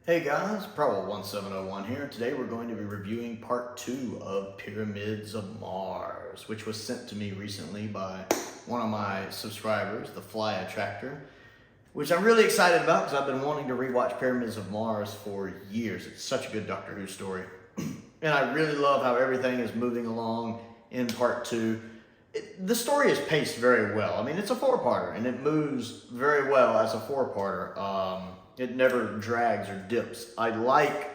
Hey guys, Prowl 1701 here. Today we're going to be reviewing part 2 of Pyramids of Mars, which was sent to me recently by one of my subscribers, the Fly Attractor, which I'm really excited about because I've been wanting to rewatch Pyramids of Mars for years. It's such a good Doctor Who story. And I really love how everything is moving along in part 2. The story is paced very well. I mean, it's a four-parter, and it moves very well as a four-parter. It never drags or dips. I like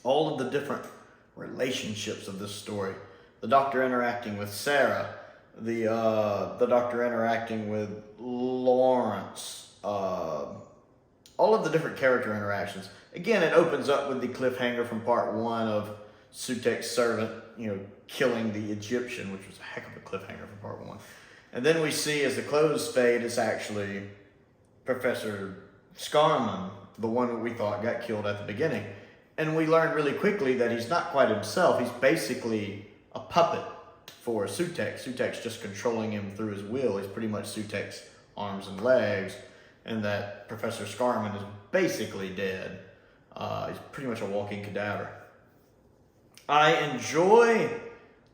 all of the different relationships of this story. The Doctor interacting with Sarah, the Doctor interacting with Lawrence, all of the different character interactions. Again, it opens up with the cliffhanger from part 1 of Sutek's servant, killing the Egyptian, which was a heck of a cliffhanger from part 1. And then we see as the clothes fade, it's actually Professor Scarman, the one that we thought got killed at the beginning. And we learn really quickly that he's not quite himself. He's basically a puppet for Sutek. Sutek's just controlling him through his will. He's pretty much Sutek's arms and legs. And that Professor Scarman is basically dead. He's pretty much a walking cadaver. I enjoy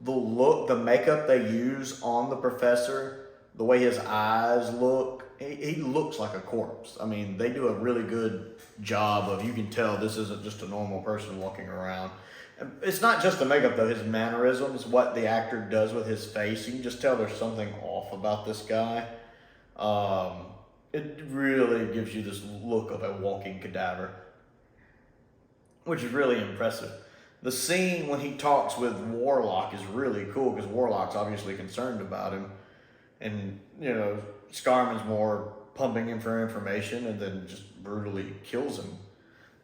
the look, the makeup they use on the professor, the way his eyes look. He looks like a corpse. I mean, they do a really good job of, you can tell this isn't just a normal person walking around. It's not just the makeup though, his mannerisms, what the actor does with his face. You can just tell there's something off about this guy. It really gives you this look of a walking cadaver, which is really impressive. The scene when he talks with Warlock is really cool because Warlock's obviously concerned about him. And, Scarman's more pumping him for information and then just brutally kills him.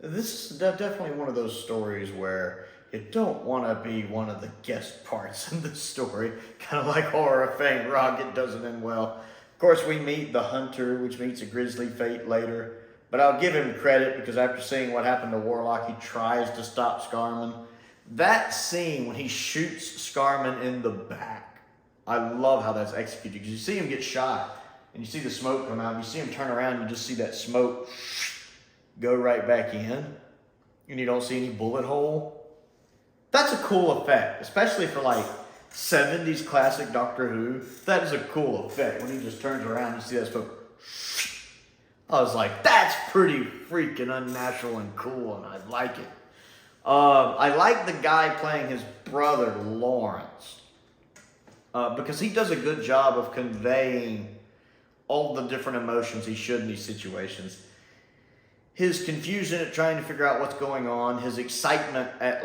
This is definitely one of those stories where you don't want to be one of the guest parts in the story. Kind of like Horror of Fang Rock, it doesn't end well. Of course, we meet the Hunter, which meets a grisly fate later. But I'll give him credit because after seeing what happened to Warlock, he tries to stop Scarman. That scene when he shoots Scarman in the back, I love how that's executed because you see him get shot and you see the smoke come out. You see him turn around and you just see that smoke go right back in and you don't see any bullet hole. That's a cool effect, especially for like 70s classic Doctor Who. That is a cool effect when he just turns around and you see that smoke. I was like, that's pretty freaking unnatural and cool, and I like it. I like the guy playing his brother, Lawrence, because he does a good job of conveying all the different emotions he should in these situations. His confusion at trying to figure out what's going on, his excitement at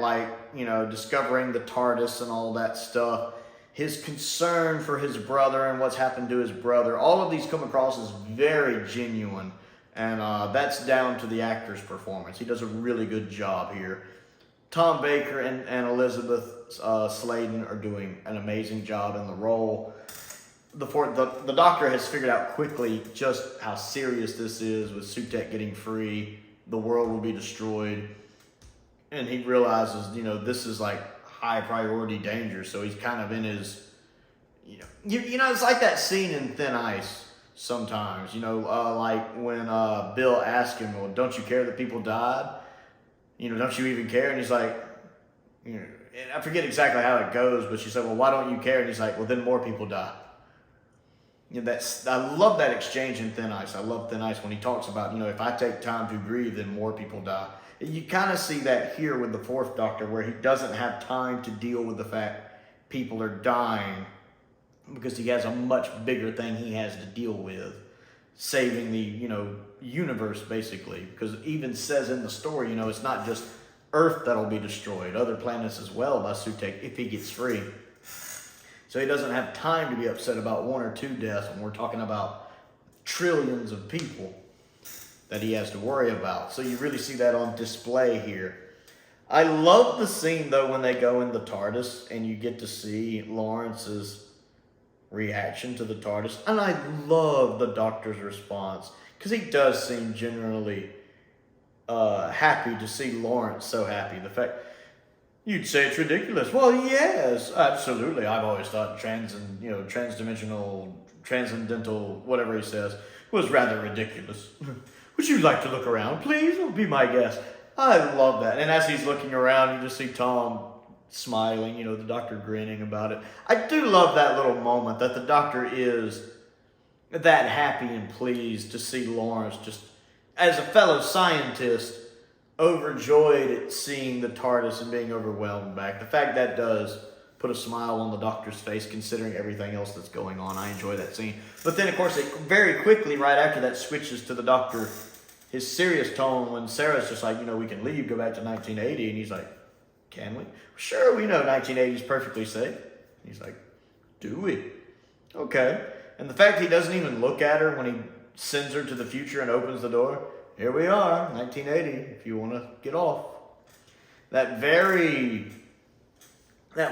discovering the TARDIS and all that stuff, his concern for his brother and what's happened to his brother, all of these come across as very genuine, and that's down to the actor's performance. He does a really good job here. Tom Baker and Elizabeth Sladen are doing an amazing job in the role. The Doctor has figured out quickly just how serious this is with Sutek getting free. The world will be destroyed. And he realizes, this is like high priority danger. So he's kind of in his, it's like that scene in Thin Ice sometimes, like when Bill asked him, well, don't you care that people died? Don't you even care? And he's like, and I forget exactly how it goes, but she said, well, why don't you care? And he's like, well, then more people die. I love that exchange in Thin Ice. I love Thin Ice when he talks about, if I take time to grieve, then more people die. You kind of see that here with the Fourth Doctor, where he doesn't have time to deal with the fact people are dying because he has a much bigger thing he has to deal with, saving the, universe, basically. Because it even says in the story, it's not just Earth that'll be destroyed, other planets as well by Sutek if he gets free. So he doesn't have time to be upset about 1 or 2 deaths when we're talking about trillions of people that he has to worry about. So you really see that on display here. I love the scene, though, when they go in the TARDIS and you get to see Lawrence's reaction to the TARDIS. And I love the Doctor's response because he does seem generally happy to see Lawrence so happy. The fact, you'd say it's ridiculous. Well, yes, absolutely. I've always thought transdimensional, transcendental, whatever he says, was rather ridiculous. would you like to look around, please? Be my guest. I love that. And as he's looking around, you just see Tom smiling, the doctor grinning about it. I do love that little moment that the doctor is that happy and pleased to see Lawrence just, as a fellow scientist, overjoyed at seeing the TARDIS and being overwhelmed back. The fact that does put a smile on the doctor's face considering everything else that's going on. I enjoy that scene. But then, of course, it very quickly, right after that, switches to the doctor, his serious tone when Sarah's just like, we can leave, go back to 1980. And he's like, can we? Sure, we know 1980 is perfectly safe. He's like, do we? Okay. And the fact he doesn't even look at her when he sends her to the future and opens the door. Here we are, 1980, if you want to get off. That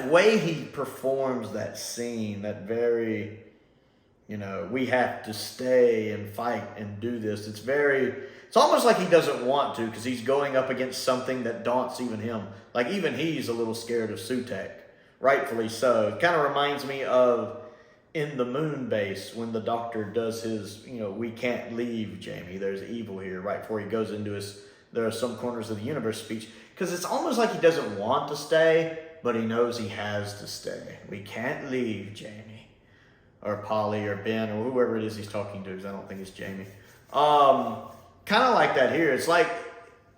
way he performs that scene, that very, we have to stay and fight and do this. It's almost like he doesn't want to because he's going up against something that daunts even him. Like even he's a little scared of Sutekh, rightfully so. It kind of reminds me of in the moon base when the doctor does his, we can't leave, Jamie, there's evil here, right before he goes into his, there are some corners of the universe speech. Because it's almost like he doesn't want to stay, but he knows he has to stay. We can't leave, Jamie. Or Polly or Ben or whoever it is he's talking to, because I don't think it's Jamie. Kind of like that here. It's like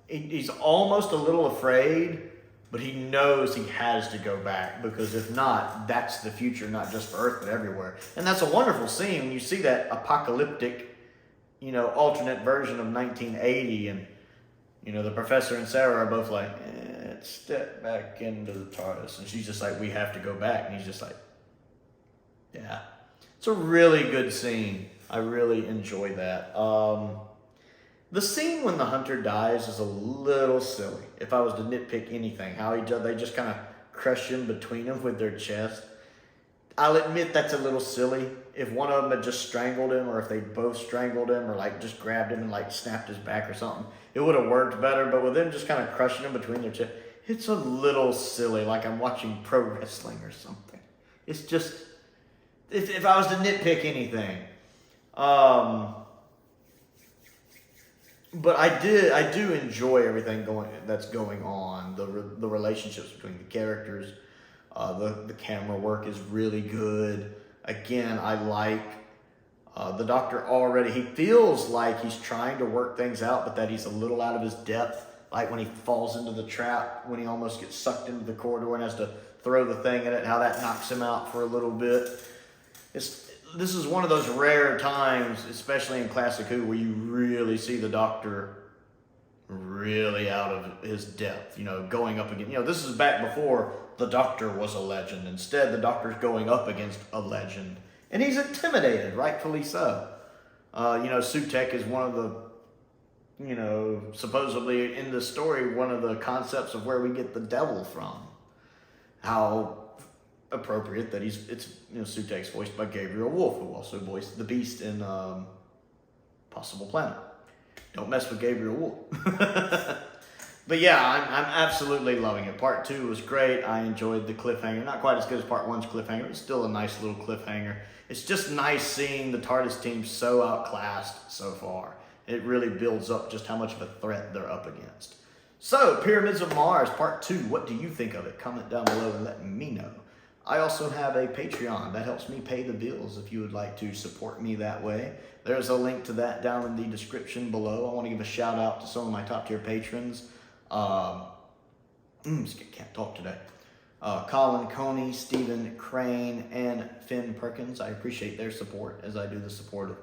he's almost a little afraid, but he knows he has to go back because if not, that's the future, not just for Earth, but everywhere. And that's a wonderful scene when you see that apocalyptic, alternate version of 1980 and, the professor and Sarah are both like, step back into the TARDIS. And she's just like, we have to go back. And he's just like, yeah. It's a really good scene. I really enjoy that. The scene when the hunter dies is a little silly. If I was to nitpick anything, how they just kind of crush him between them with their chest. I'll admit that's a little silly. If one of them had just strangled him, or if they both strangled him, or just grabbed him and snapped his back or something, it would have worked better. But with them just kind of crushing him between their chest, it's a little silly, like I'm watching pro wrestling or something. It's just, if I was to nitpick anything. But I do enjoy everything that's going on. The relationships between the characters, the camera work is really good. Again, I like the Doctor already. He feels like he's trying to work things out, but that he's a little out of his depth. Like when he falls into the trap, when he almost gets sucked into the corridor and has to throw the thing in it, how that knocks him out for a little bit. This is one of those rare times, especially in Classic Who, where you really see the Doctor really out of his depth, going up against, this is back before the Doctor was a legend. Instead, the Doctor's going up against a legend. And he's intimidated, rightfully so. Sutekh is one of the, supposedly in the story, one of the concepts of where we get the devil from. How appropriate that Sutekh's voiced by Gabriel Wolf, who also voiced the Beast in Possible Planet. Don't mess with Gabriel Wolf. But yeah, I'm absolutely loving it. Part 2 was great. I enjoyed the cliffhanger. Not quite as good as Part 1's cliffhanger. It's still a nice little cliffhanger. It's just nice seeing the TARDIS team so outclassed so far. It really builds up just how much of a threat they're up against. So, Pyramids of Mars, Part 2. What do you think of it? Comment down below and let me know. I also have a Patreon. That helps me pay the bills if you would like to support me that way. There's a link to that down in the description below. I want to give a shout out to some of my top tier patrons. Can't talk today. Colin Coney, Stephen Crane, and Finn Perkins. I appreciate their support as I do the support of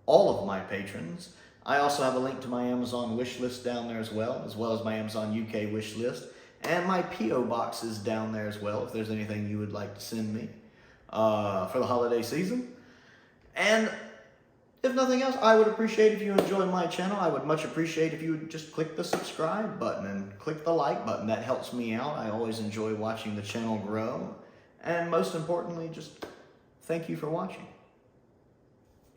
all of my patrons. I also have a link to my Amazon wish list down there as well as my Amazon UK wish list. And my P.O. box is down there as well if there's anything you would like to send me for the holiday season. And if nothing else, I would appreciate if you enjoy my channel. I would much appreciate if you would just click the subscribe button and click the like button. That helps me out. I always enjoy watching the channel grow. And most importantly, just thank you for watching.